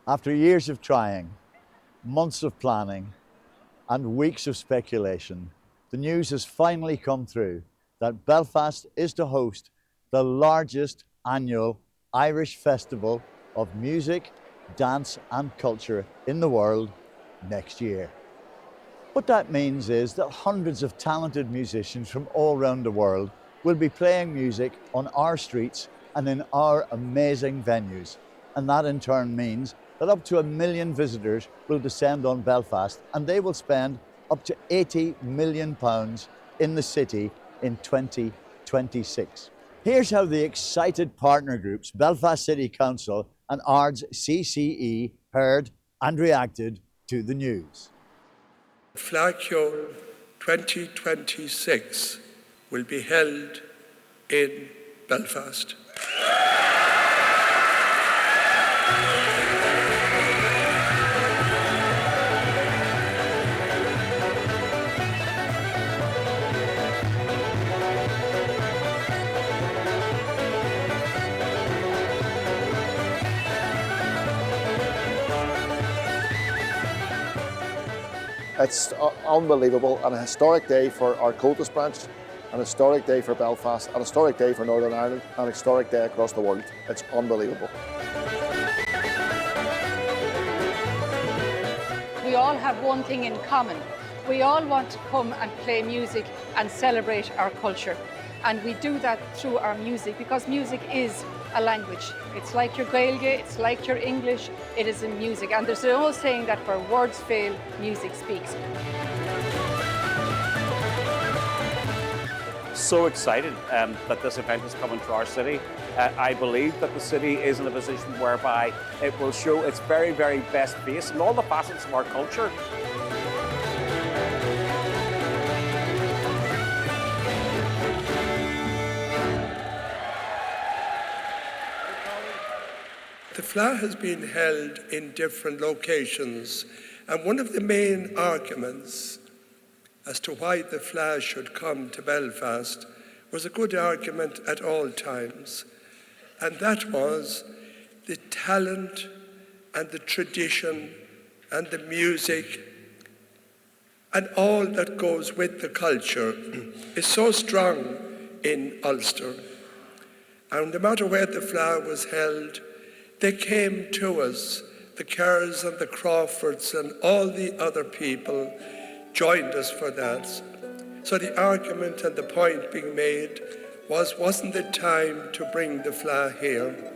After years of trying, months of planning, and weeks of speculation, the news has finally come through that Belfast is to host the largest annual Irish festival of music, dance and culture in the world next year. What that means is that hundreds of talented musicians from all around the world will be playing music on our streets and in our amazing venues. And that in turn means that up to 1 million visitors will descend on Belfast, and they will spend up to £80 million in the city in 2026. Here's how the excited partner groups, Belfast City Council and Ards CCE, heard and reacted to the news. Fleadh Cheoil 2026 will be held in Belfast. It's unbelievable, and a historic day for our Comhaltas branch, an historic day for Belfast, an historic day for Northern Ireland, an historic day across the world. It's unbelievable. We all have one thing in common. We all want to come and play music and celebrate our culture. And we do that through our music, because music is a language. It's like your Gaeilge, it's like your English, it is in music. And there's an old saying that where words fail, music speaks. So excited that this event is coming to our city. I believe that the city is in a position whereby it will show its very, very best face in all the facets of our culture. The Fleadh has been held in different locations, and one of the main arguments as to why the Fleadh should come to Belfast was a good argument at all times, and that was the talent and the tradition and the music and all that goes with the culture is so strong in Ulster. And no matter where the Fleadh was held, they came to us, the Kerrs and the Crawfords and all the other people joined us for that. So the argument and the point being made wasn't it time to bring the Fleadh here?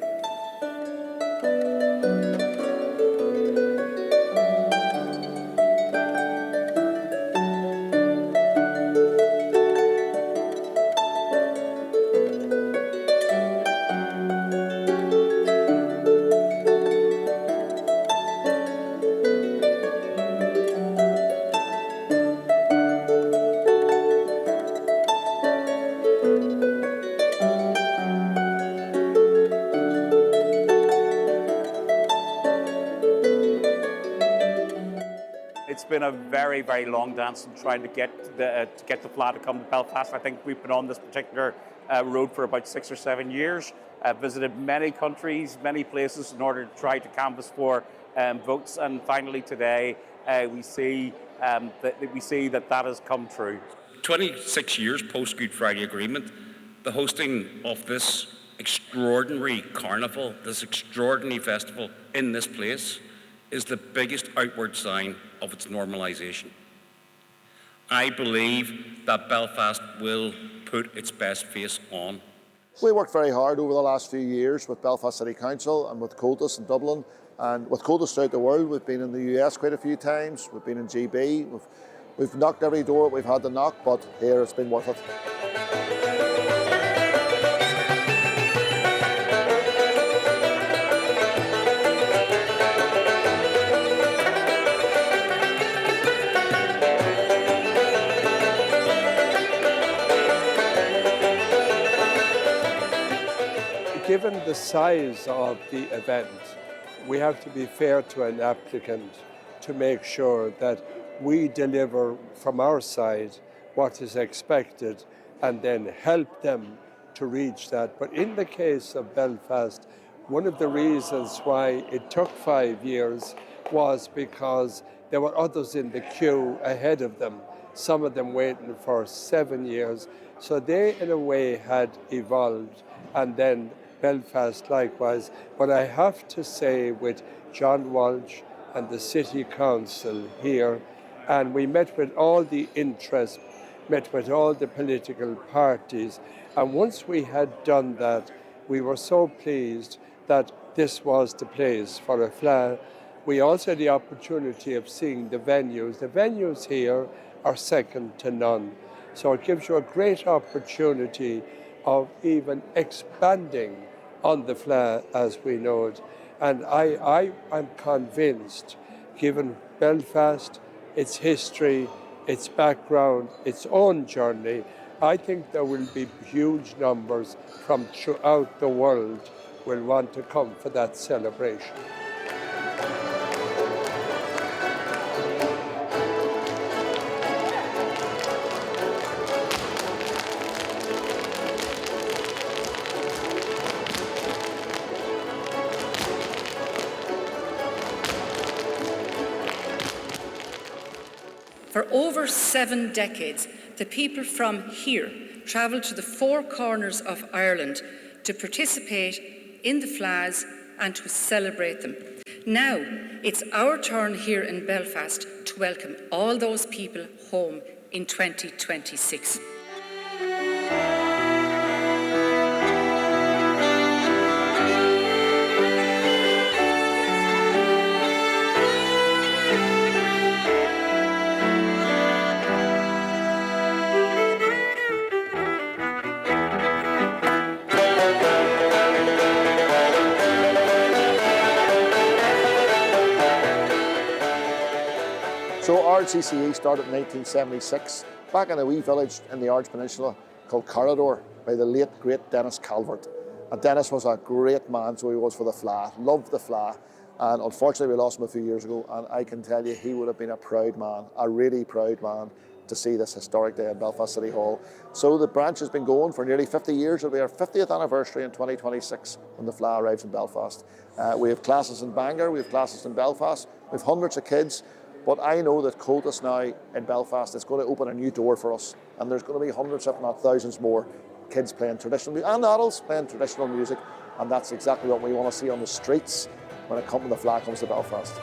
It's been a very, very long dance in trying to get the Fleadh to come to Belfast. I think we've been on this particular road for about 6 or 7 years. Visited many countries, many places in order to try to canvass for votes. And finally today, we see that has come true. 26 years post Good Friday Agreement, the hosting of this extraordinary carnival, this extraordinary festival in this place is the biggest outward sign of its normalisation. I believe that Belfast will put its best face on. We worked very hard over the last few years with Belfast City Council and with Comhaltas in Dublin, and with Comhaltas throughout the world. We've been in the US quite a few times, we've been in GB, we've knocked every door we've had to knock, but here it's been worth it. Given the size of the event, we have to be fair to an applicant to make sure that we deliver from our side what is expected and then help them to reach that. But in the case of Belfast, One of the reasons why it took 5 years was because there were others in the queue ahead of them, some of them waiting for 7 years. So they, in a way, had evolved, and then Belfast likewise. But I have to say, with John Walsh and the City Council here, and we met with all the interests, met with all the political parties, and once we had done that, we were so pleased that this was the place for a Fleadh. We also had the opportunity of seeing the venues. The venues here are second to none. So it gives you a great opportunity of even expanding on the Fleadh as we know it. And I'm convinced, given Belfast, its history, its background, its own journey, I think there will be huge numbers from throughout the world will want to come for that celebration. For over 7 decades, the people from here travelled to the 4 corners of Ireland to participate in the Fleadhs and to celebrate them. Now, it's our turn here in Belfast to welcome all those people home in 2026. So RCCE started in 1976, back in a wee village in the Ards Peninsula called Corridor by the late, great Dennis Calvert. And Dennis was a great man, so he was for the Fleadh, loved the Fleadh. And unfortunately we lost him a few years ago, and I can tell you he would have been a proud man, a really proud man, to see this historic day at Belfast City Hall. So the branch has been going for nearly 50 years. It'll be our 50th anniversary in 2026 when the Fleadh arrives in Belfast. We have classes in Bangor, we have classes in Belfast, we have hundreds of kids. But I know that Comhaltas now in Belfast is going to open a new door for us, and there's going to be hundreds, if not thousands more kids playing traditional music and adults playing traditional music, and that's exactly what we want to see on the streets when the Fleadh comes to Belfast.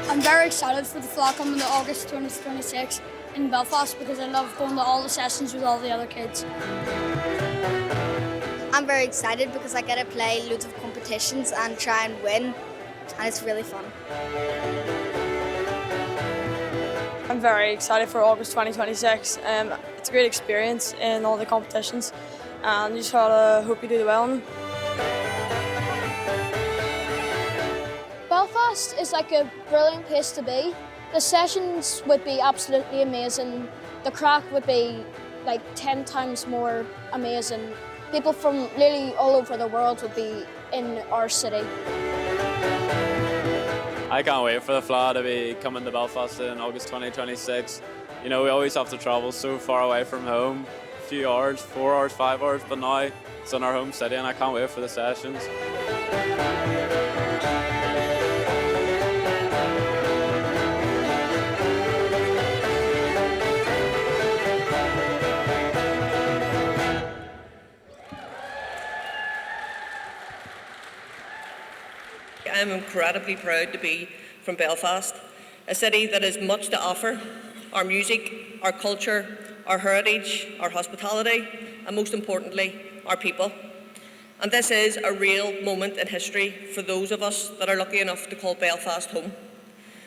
I'm very excited for the Fleadh coming to August 2026 in Belfast because I love going to all the sessions with all the other kids. I'm very excited because I get to play loads of competitions and try and win, and it's really fun. I'm very excited for August 2026. It's a great experience in all the competitions, and you just gotta hope you do well in them. Belfast is like a brilliant place to be. The sessions would be absolutely amazing. The crack would be like 10 times more amazing. People from nearly all over the world will be in our city. I can't wait for the Fleadh to be coming to Belfast in August 2026. You know, we always have to travel so far away from home, a few hours, 4 hours, 5 hours, but now it's in our home city and I can't wait for the sessions. I'm incredibly proud to be from Belfast, a city that has much to offer: our music, our culture, our heritage, our hospitality, and most importantly, our people. And this is a real moment in history for those of us that are lucky enough to call Belfast home.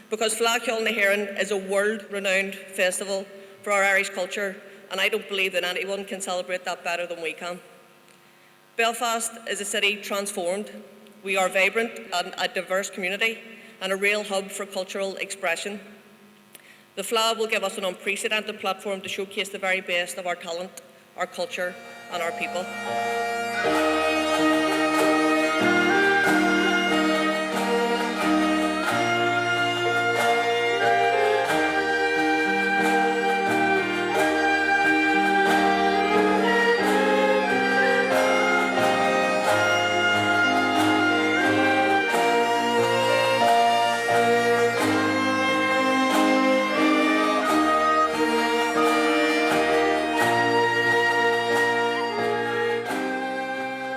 Because Fleadh Cheoil Éireann is a world-renowned festival for our Irish culture, and I don't believe that anyone can celebrate that better than we can. Belfast is a city transformed. We are vibrant and a diverse community and a real hub for cultural expression. The Fleadh will give us an unprecedented platform to showcase the very best of our talent, our culture and our people.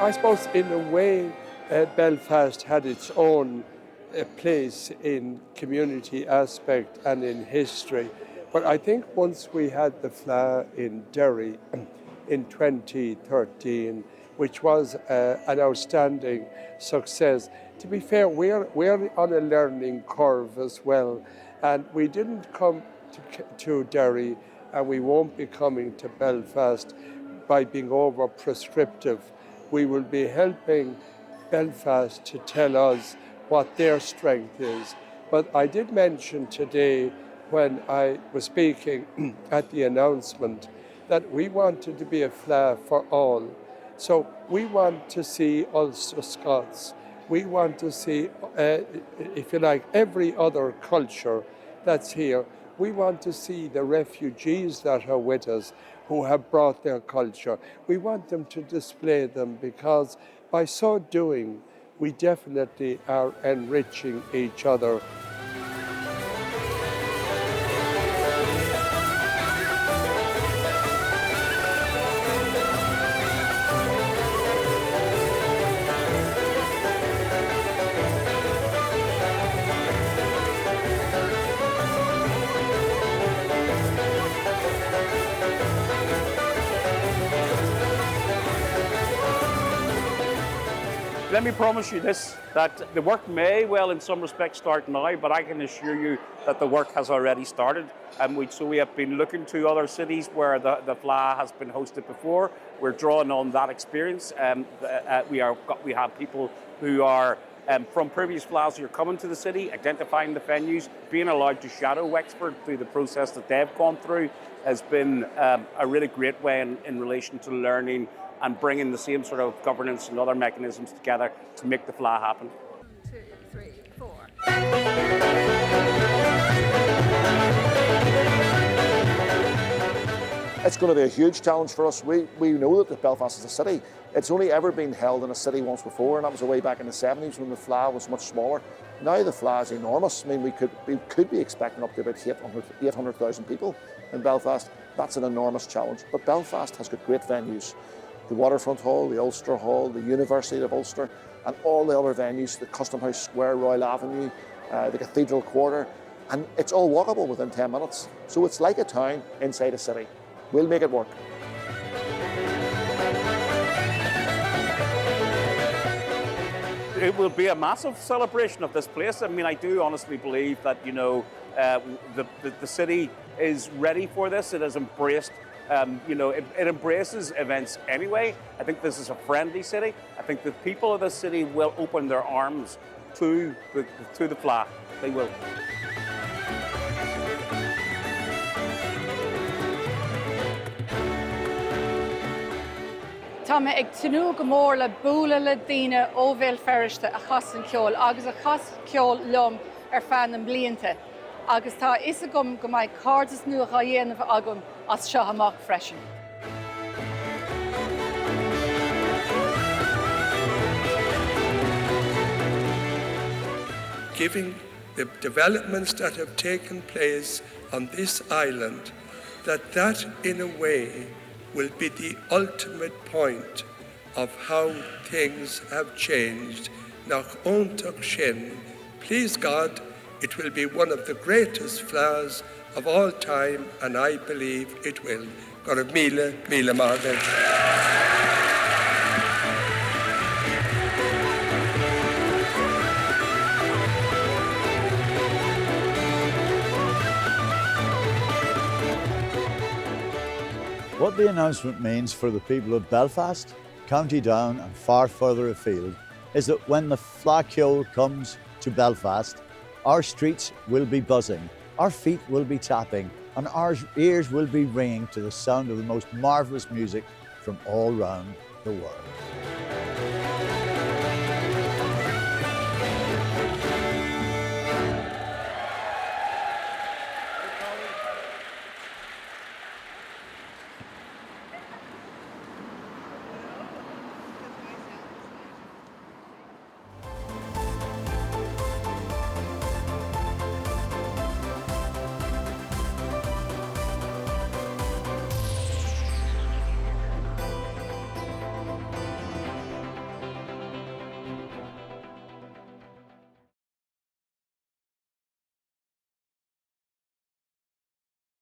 I suppose in a way, Belfast had its own place in community aspect and in history. But I think once we had the Fleadh in Derry in 2013, which was an outstanding success. To be fair, we're on a learning curve as well, and we didn't come to Derry, and we won't be coming to Belfast by being over prescriptive. We will be helping Belfast to tell us what their strength is. But I did mention today when I was speaking at the announcement that we wanted to be a Fleadh for all. So we want to see Ulster Scots. We want to see, if you like, every other culture that's here. We want to see the refugees that are with us who have brought their culture. We want them to display them, because by so doing, we definitely are enriching each other. Let me promise you this, that the work may well in some respects start now, but I can assure you that the work has already started. So we have been looking to other cities where the Fleadh has been hosted before. We're drawing on that experience. We have people who are from previous Fleadhs who are coming to the city, identifying the venues, being allowed to shadow Wexford through the process that they've gone through has been a really great way in relation to learning and bringing the same sort of governance and other mechanisms together to make the Fleadh happen. 1, 2, 3, 4. It's going to be a huge challenge for us. We know that Belfast is a city. It's only ever been held in a city once before, and that was way back in the 70s when the Fleadh was much smaller. Now the Fleadh is enormous. I mean, we could be expecting up to about 800,000 people in Belfast. That's an enormous challenge. But Belfast has got great venues. The Waterfront Hall, the Ulster Hall, the University of Ulster, and all the other venues, the Custom House Square, Royal Avenue, the Cathedral Quarter, and it's all walkable within 10 minutes. So it's like a town inside a city. We'll make it work. It will be a massive celebration of this place. I mean, I do honestly believe that, you know, the city is ready for this. It has embraced it embraces events anyway. I think this is a friendly city. I think the people of this city will open their arms to the Fleadh. They will. Tá me ag tunú go mór le búla le daoine ó bhéal feiriste a chas an ceol, agus a chas ceol lom fan an blianta. Agus tá is agam go mbeidh cardas nuach a dhéanamh agam as seo amach freisin. Given the developments that have taken place on this island, that in a way will be the ultimate point of how things have changed. Nach óntach sin, please God, it will be one of the greatest Fleadhs of all time, and I believe it will. Got a míle máirt. What the announcement means for the people of Belfast, County Down and far further afield is that when the Fleadh Cheoil comes to Belfast, our streets will be buzzing, our feet will be tapping, and our ears will be ringing to the sound of the most marvellous music from all round the world.